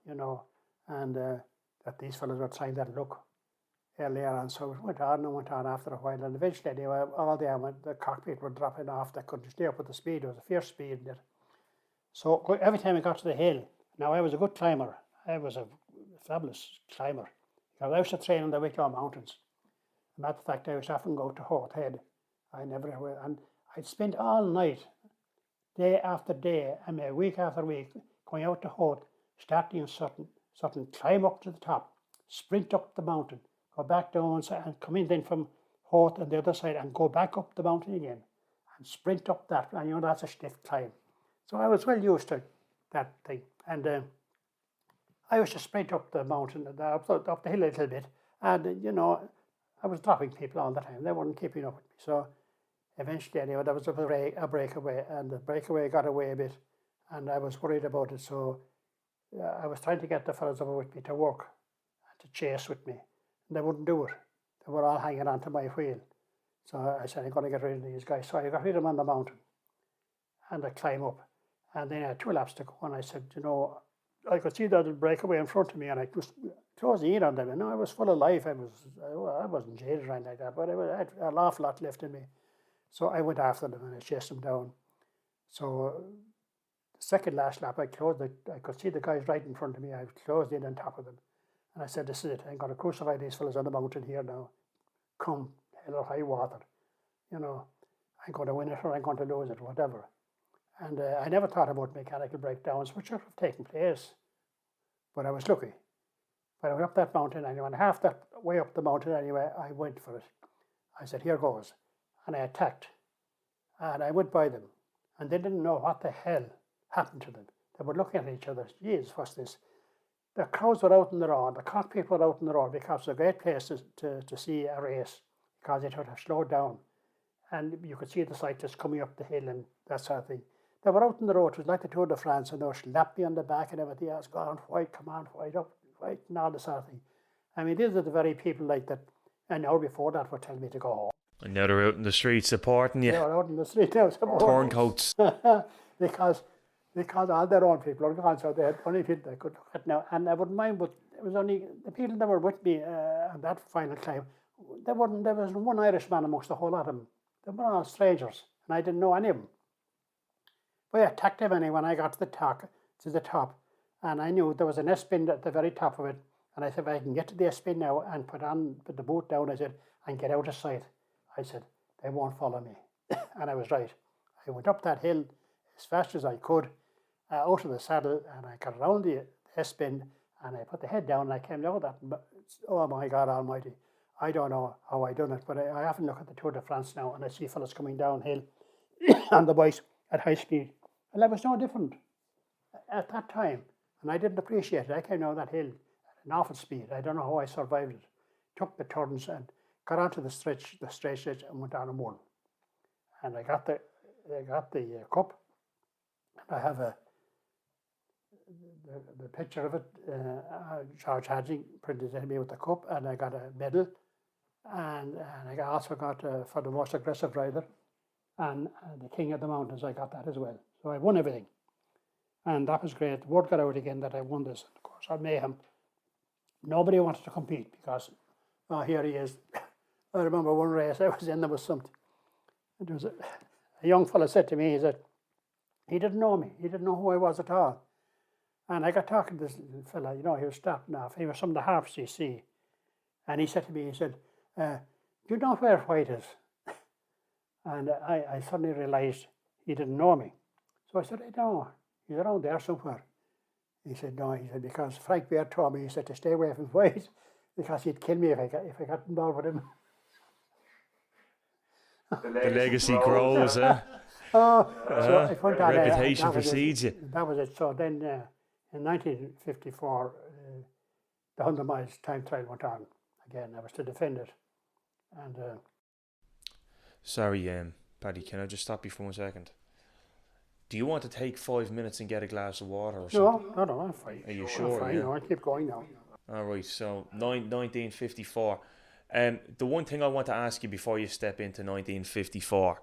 A: and that these fellas were trying that look earlier on. So it went on after a while, and eventually, anyway, all the cockpit were dropping off. They couldn't stay up with the speed. It was a fierce speed in it. So every time I got to the hill, now I was a good climber. I was a fabulous climber. Because I used to train in the Wicklow Mountains. As a matter of fact, I used to often go to Howth Head. And I'd spend all night, day after day, I mean week after week, going out to Howth, starting in certain, climb up to the top, sprint up the mountain, go back down and come in then from Howth on the other side and go back up the mountain again and sprint up that. And that's a stiff climb. So I was well used to that thing. And I used to sprint up the mountain, up the hill a little bit. And, I was dropping people all the time. They weren't keeping up with me. So eventually, anyway, there was a breakaway, and the breakaway got away a bit. And I was worried about it. So I was trying to get the fellas over with me to work and to chase with me. And they wouldn't do it. They were all hanging on to my wheel. So I said, I'm going to get rid of these guys. So I got rid of them on the mountain. And I climb up. And then I had 2 laps to go. And I said, I could see that breakaway in front of me. And I was closing in on them. I was full of life. I wasn't jaded or anything like that. But I had an awful lot left in me. So I went after them and I chased them down. So the second last lap, I could see the guys right in front of me. I closed in on top of them. And I said, this is it. I'm going to crucify these fellas on the mountain here now. Come hell or high water. I'm going to win it or I'm going to lose it, whatever. And I never thought about mechanical breakdowns, which should have taken place. But I was lucky. But I went up that mountain anyway, and half that way up the mountain anyway, I went for it. I said, here goes. And I attacked. And I went by them. And they didn't know what the hell happened to them. They were looking at each other. Jeez, what's this? The crowds were out in the road. The cockpit were out in the road because it was a great place to see a race, because it would have slowed down. And you could see the cyclists coming up the hill and that sort of thing. They were out in the road. It was like the Tour de France, and they were slapping me on the back and everything else. Go on, White, come on, White, up, White, and all this sort of thing. I mean, these are the very people like that an hour before that were telling me to go home.
B: And now they're out in the street supporting you.
A: They were out in the street now supporting
B: Turncoats.
A: because all their own people are gone, so they had only people they could look at now. And I wouldn't mind, but it was only the people that were with me on that final climb. There was one Irishman amongst the whole lot of them. They were all strangers, and I didn't know any of them. But I attacked him anyway when I got to the top, and I knew there was an S-pin at the very top of it. And I said, if I can get to the S-pin now and put the boot down, I said, and get out of sight, I said, they won't follow me. And I was right. I went up that hill as fast as I could, out of the saddle, and I got around the S-pin, and I put the head down, and I came down that. Oh my God Almighty! I don't know how I done it, but I often look at the Tour de France now, and I see fellas coming downhill on the bikes at high speed, and I was no different at that time, and I didn't appreciate it. I came down that hill at an awful speed. I don't know how I survived it. Took the turns and got onto the straight stretch, and went down and won. And I got the cup. And I have the picture of it. George Hadley printed it me with the cup, and I got a medal. And I also got for the most aggressive rider, and the King of the Mountains. I got that as well. So I won everything, and that was great. The word got out again that I won this. Of course, on Mayhem, nobody wanted to compete because, oh, here he is. I remember one race I was in. There was something. It was a young fellow said to me, he said, he didn't know me. He didn't know who I was at all. And I got talking to this fella, he was starting off. He was from the Harps, you see. And he said to me, he said, do you know where White is? And I suddenly realized he didn't know me. So I said, no, he's around there somewhere. He said, no, he said, because Frank Beard told me, he said, to stay away from White, because he'd kill me if I got involved with him.
B: The legacy grows, eh?
A: So it went on,
B: reputation
A: that was
B: precedes you.
A: That was it. So then in 1954, the 100 miles time trial went on again. I was to defend it. And
B: sorry, Paddy, can I just stop you for 1 second? Do you want to take 5 minutes and get a glass of water or something?
A: No, I'm fine.
B: Are you sure?
A: I'm fine,
B: yeah?
A: no, I'll keep going now.
B: All right, so 1954. The one thing I want to ask you before you step into 1954,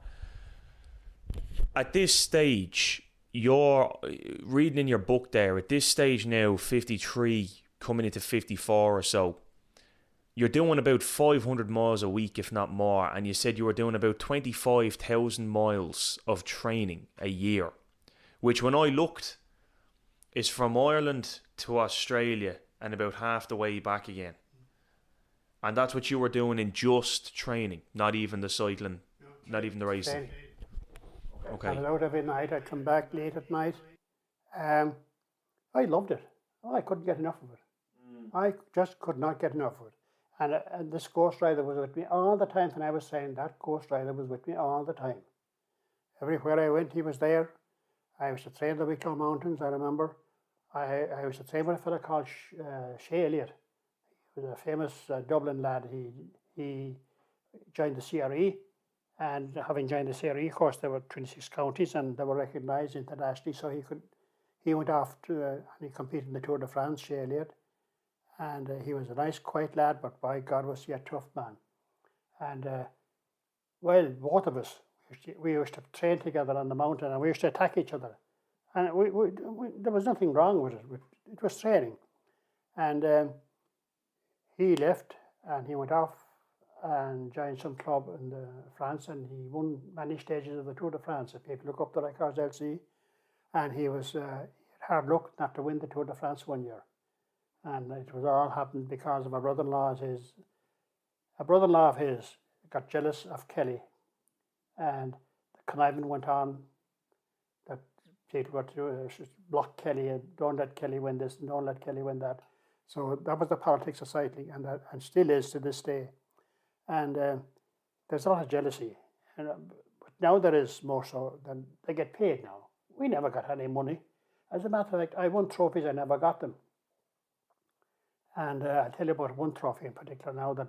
B: at this stage, you're reading in your book there, at this stage now, 53, coming into 54 or so, you're doing about 500 miles a week, if not more, and you said you were doing about 25,000 miles of training a year, which when I looked is from Ireland to Australia and about half the way back again. And that's what you were doing in just training, not even the cycling, not even the racing. Okay.
A: I was out every night. I'd come back late at night. I loved it. I couldn't get enough of it. I just could not get enough of it. And this ghost rider was with me all the time. When I was saying that, ghost rider was with me all the time. Everywhere I went, he was there. I used to train the Wicklow Mountains, I remember. I used to train with a fellow called Shea Elliott. He was a famous Dublin lad. He joined the CRE, and having joined the CRE, of course, there were 26 counties and they were recognised internationally, so he went off to, and he competed in the Tour de France, Shea Elliott. And he was a nice, quiet lad, but by God was he a tough man. And well, both of us, we used to train together on the mountain, and we used to attack each other. And there was nothing wrong with it. It was training. And he left, and he went off and joined some club in France, and he won many stages of the Tour de France. If people look up the records, they'll see. And he was hard luck not to win the Tour de France one year. And it was all happened because of a brother-in-law of his. A brother-in-law of his got jealous of Kelly, and the conniving went on that people were to block Kelly and don't let Kelly win this and don't let Kelly win that. So that was the politics of cycling, and still is to this day. And there's a lot of jealousy, but now there is more so than they get paid now. We never got any money. As a matter of fact, I won trophies, I never got them. And I'll tell you about one trophy in particular now that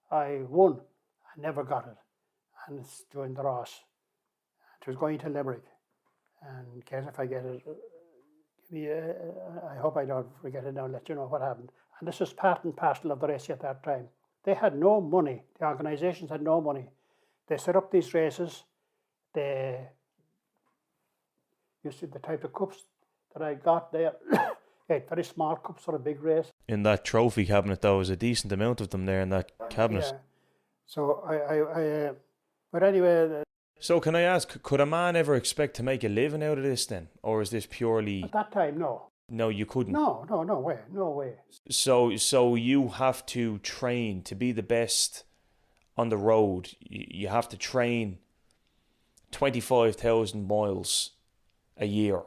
A: I won. I never got it. And it's during the Ross. It was going to Limerick. And in case if I get it, I hope I don't forget it now, let you know what happened. And this was part and parcel of the race at that time. They had no money. The organisations had no money. They set up these races. You see the type of cups that I got there. Very small cups for a big race.
B: In that trophy cabinet, though, was a decent amount of them there in that cabinet.
A: Yeah. So but anyway.
B: So can I ask, could a man ever expect to make a living out of this then? Or is this purely...
A: At that time, no.
B: No, you couldn't?
A: No way.
B: So you have to train to be the best on the road. You have to train 25,000 miles a year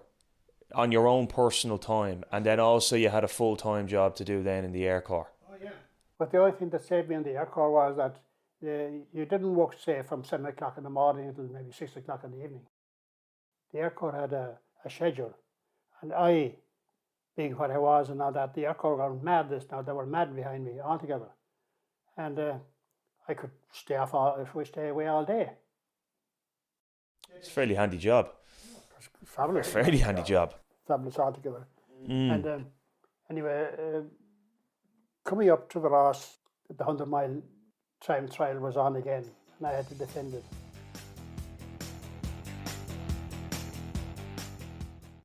B: on your own personal time, and then also you had a full-time job to do then in the Air Corp.
A: Oh yeah. But the only thing that saved me in the Air Corp was that you didn't work, say, from 7 o'clock in the morning until maybe 6 o'clock in the evening. The Air Corp had a schedule, and I, being what I was and all that, the Air Corp got mad this now. They were mad behind me altogether, and I could stay away all day.
B: It's a fairly handy job.
A: Fabulous.
B: Fairly handy job.
A: Fabulous altogether. And anyway, coming up to the Ross, the 100-mile time trial was on again, and I had to defend it.